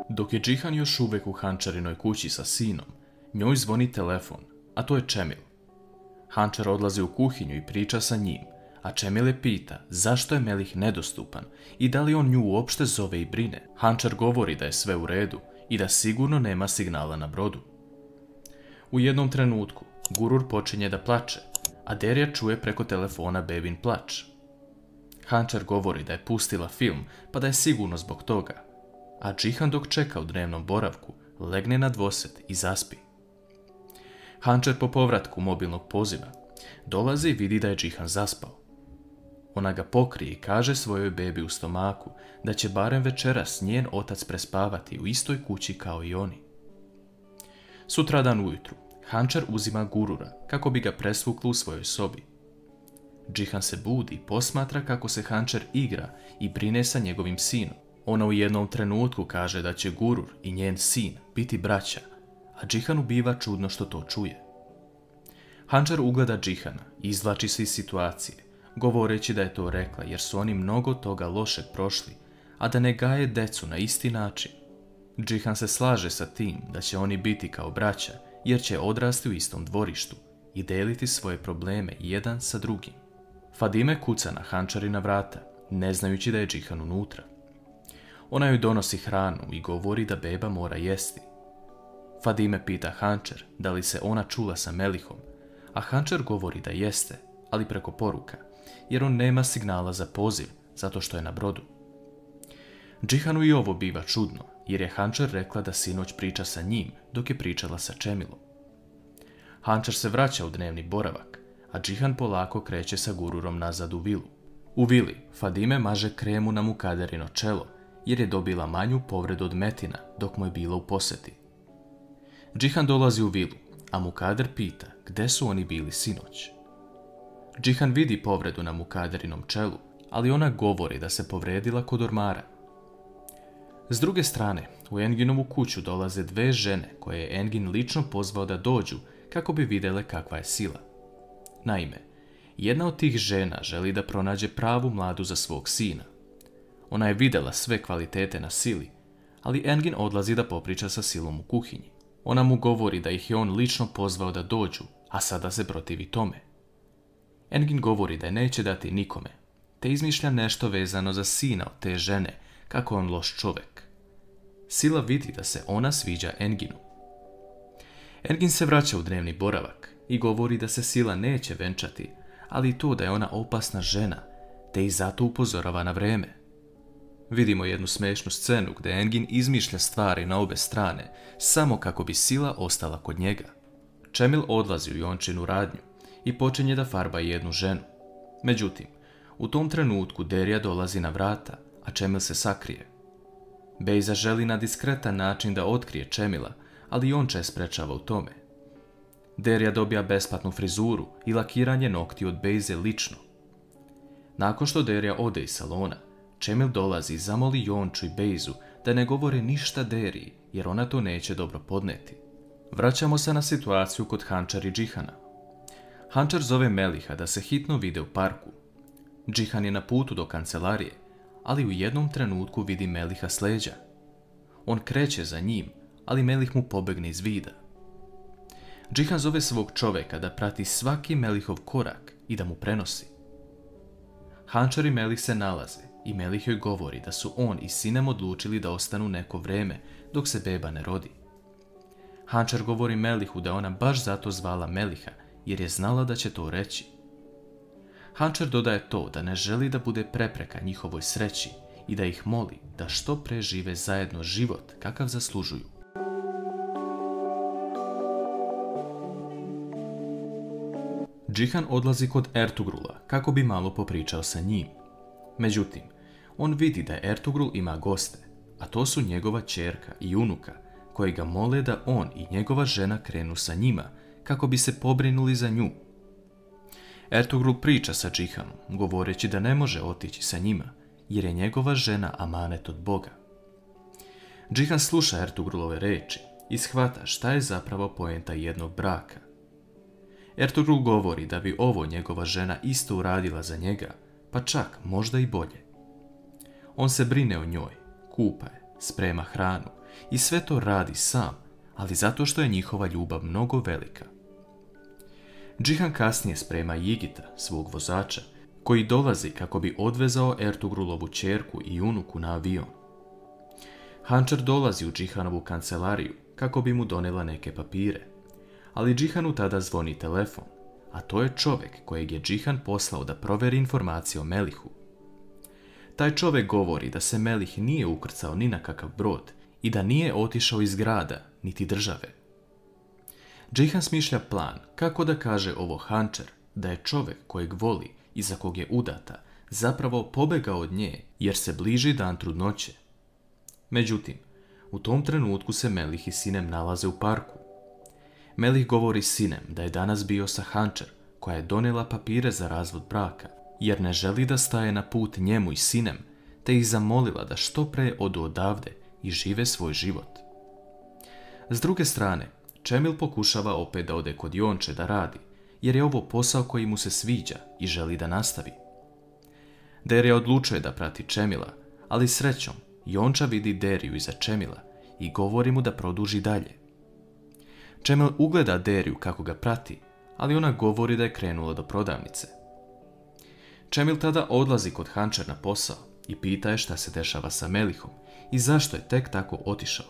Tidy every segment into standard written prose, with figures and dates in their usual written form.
Dok je Džihan još uvijek u Hančarinoj kući sa sinom, njoj zvoni telefon, a to je Čemil. Hančar odlazi u kuhinju i priča sa njim, a Čemil je pita zašto je Melih nedostupan i da li on nju uopšte zove i brine. Hančar govori da je sve u redu i da sigurno nema signala na brodu. U jednom trenutku Gurur počinje da plače, a Derya čuje preko telefona bebin plač. Hančar govori da je pustila film, pa da je sigurno zbog toga, a Džihan dok čeka u dnevnom boravku legne na dvosed i zaspi. Hančar po povratku mobilnog poziva dolazi i vidi da je Džihan zaspao. Ona ga pokrije i kaže svojoj bebi u stomaku da će barem večeras njen otac prespavati u istoj kući kao i oni. Sutradan ujutru Hančar uzima Gurura kako bi ga presvukla u svojoj sobi. Džihan se budi i posmatra kako se Hančar igra i brine sa njegovim sinom. Ona u jednom trenutku kaže da će Gurur i njen sin biti braća, a Džihanu biva čudno što to čuje. Hančar ugleda Džihana i izvlači se iz situacije, govoreći da je to rekla jer su oni mnogo toga lošeg prošli, a da ne gaje decu na isti način. Džihan se slaže sa tim da će oni biti kao braća jer će odrasti u istom dvorištu i deliti svoje probleme jedan sa drugim. Fadime kuca na Hančarina vrata, ne znajući da je Džihan unutra. Ona joj donosi hranu i govori da beba mora jesti. Fadime pita Hančar da li se ona čula sa Melihom, a Hančar govori da jeste, ali preko poruka, jer on nema signala za poziv zato što je na brodu. Džihanu i ovo biva čudno, jer je Hančar rekla da sinoć priča sa njim dok je pričala sa Čemilom. Hančar se vraća u dnevni boravak, a Džihan polako kreće sa Gururom nazad u vilu. U vili Fadime maže kremu na Mukaderino čelo, jer je dobila manju povredu od Metina dok mu je bila u posjeti. Džihan dolazi u vilu, a Mukader pita gde su oni bili sinoć. Džihan vidi povredu na Mukaderinom čelu, ali ona govori da se povredila kod ormara. S druge strane, u Enginovu kuću dolaze dve žene koje je Engin lično pozvao da dođu kako bi vidjele kakva je sila. Naime, jedna od tih žena želi da pronađe pravu mladu za svog sina. Ona je vidjela sve kvalitete na sili, ali Engin odlazi da popriča sa silom u kuhinji. Ona mu govori da ih je on lično pozvao da dođu, a sada se protivi tome. Engin govori da je neće dati nikome, te izmišlja nešto vezano za sina od te žene, kako on loš čovjek. Sila vidi da se ona sviđa Enginu. Engin se vraća u dnevni boravak i govori da se Sila neće venčati, ali i to da je ona opasna žena, te i zato upozorava na vreme. Vidimo jednu smešnu scenu gdje Engin izmišlja stvari na obe strane, samo kako bi Sila ostala kod njega. Čemil odlazi u Jončinu radnju i počinje da farba jednu ženu. Međutim, u tom trenutku Derya dolazi na vrata, a Čemil se sakrije. Bejza želi na diskretan način da otkrije Čemila, ali i on će sprečava u tome. Derya dobija besplatnu frizuru i lakiranje nokti od Bejze lično. Nakon što Derya ode iz salona, Čemil dolazi i zamoli Jonču i Bejzu da ne govore ništa Deryi, jer ona to neće dobro podneti. Vraćamo se na situaciju kod Hančar i Džihana. Hančar zove Meliha da se hitno vide u parku. Džihan je na putu do kancelarije, ali u jednom trenutku vidi Meliha s leđa. On kreće za njim, ali Melih mu pobegne iz vida. Džihan zove svog čovjeka da prati svaki Melihov korak i da mu prenosi. Hančar i Melih se nalaze i Melih joj govori da su on i sinem odlučili da ostanu neko vreme dok se beba ne rodi. Hančar govori Melihu da ona baš zato zvala Meliha jer je znala da će to reći. Hančar dodaje to da ne želi da bude prepreka njihovoj sreći i da ih moli da što pre žive zajedno život kakav zaslužuju. Džihan odlazi kod Ertugrula kako bi malo popričao sa njim. Međutim, on vidi da Ertugrul ima goste, a to su njegova ćerka i unuka, koji ga mole da on i njegova žena krenu sa njima kako bi se pobrinuli za nju. Ertugrul priča sa Džihanom, govoreći da ne može otići sa njima, jer je njegova žena amanet od Boga. Džihan sluša Ertugrulove reči i shvata šta je zapravo poenta jednog braka. Ertugrul govori da bi ovo njegova žena isto uradila za njega, pa čak možda i bolje. On se brine o njoj, kupa je, sprema hranu i sve to radi sam, ali zato što je njihova ljubav mnogo velika. Džihan kasnije sprema Jigita, svog vozača, koji dolazi kako bi odvezao Ertugrulovu ćerku i unuku na avion. Hančer dolazi u Džihanovu kancelariju kako bi mu donela neke papire, ali Džihanu tada zvoni telefon, a to je čovjek kojeg je Džihan poslao da proveri informacije o Melihu. Taj čovjek govori da se Melih nije ukrcao ni na kakav brod i da nije otišao iz grada, niti države. Džihan smišlja plan kako da kaže ovo Hančer da je čovjek kojeg voli i za kog je udata zapravo pobegao od nje jer se bliži dan trudnoće. Međutim, u tom trenutku se Melih i Sinem nalaze u parku. Melih govori Sinem da je danas bio sa Hančer, koja je donijela papire za razvod braka, jer ne želi da staje na put njemu i Sinem, te ih zamolila da što pre odu odavde i žive svoj život. S druge strane, Čemil pokušava opet da ode kod Jonče da radi, jer je ovo posao koji mu se sviđa i želi da nastavi. Derija odlučuje da prati Čemila, ali srećom, Jonča vidi Deriju iza Čemila i govori mu da produži dalje. Čemil ugleda Deriju kako ga prati, ali ona govori da je krenula do prodavnice. Čemil tada odlazi kod Hančer na posao i pita je šta se dešava sa Melihom i zašto je tek tako otišao.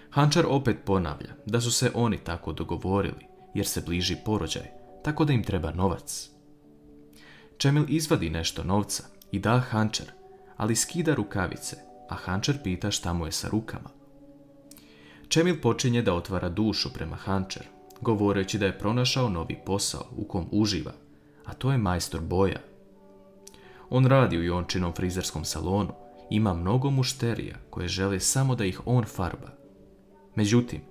Hančer opet ponavlja da su se oni tako dogovorili jer se bliži porođaj, tako da im treba novac. Čemil izvadi nešto novca i da Hančer, ali skida rukavice, a Hančer pita šta mu je sa rukama. Čemil počinje da otvara dušu prema Hančer, govoreći da je pronašao novi posao u kom uživa, a to je majstor boja. On radi u Jončinom frizerskom salonu, ima mnogo mušterija koje žele samo da ih on farba. Međutim,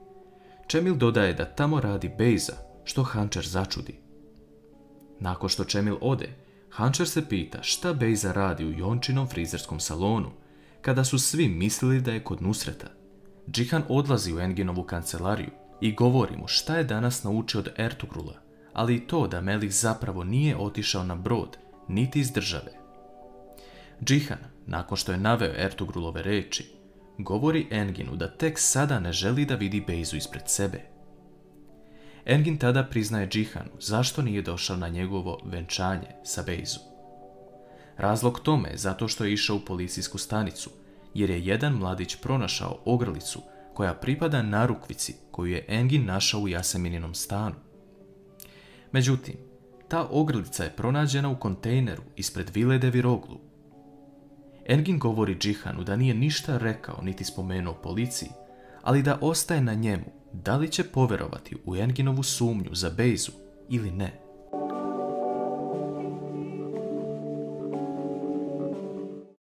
Čemil dodaje da tamo radi Bejza, što Hančer začudi. Nakon što Čemil ode, Hančer se pita šta Bejza radi u Jončinom frizerskom salonu, kada su svi mislili da je kod Nusreta. Džihan odlazi u Enginovu kancelariju i govori mu šta je danas naučio od Ertugrula, ali i to da Melih zapravo nije otišao na brod, niti iz države. Džihan, nakon što je naveo Ertugrulove reči, govori Enginu da tek sada ne želi da vidi Bejzu ispred sebe. Engin tada priznaje Džihanu zašto nije došao na njegovo venčanje sa Bejzu. Razlog tome je zato što je išao u policijsku stanicu, jer je jedan mladić pronašao ogrlicu koja pripada narukvici koju je Engin našao u Jasemininom stanu. Međutim, ta ogrlica je pronađena u kontejneru ispred vile Deviroglu. Engin govori Džihanu da nije ništa rekao niti spomenuo policiji, ali da ostaje na njemu da li će poverovati u Enginovu sumnju za Bejzu ili ne.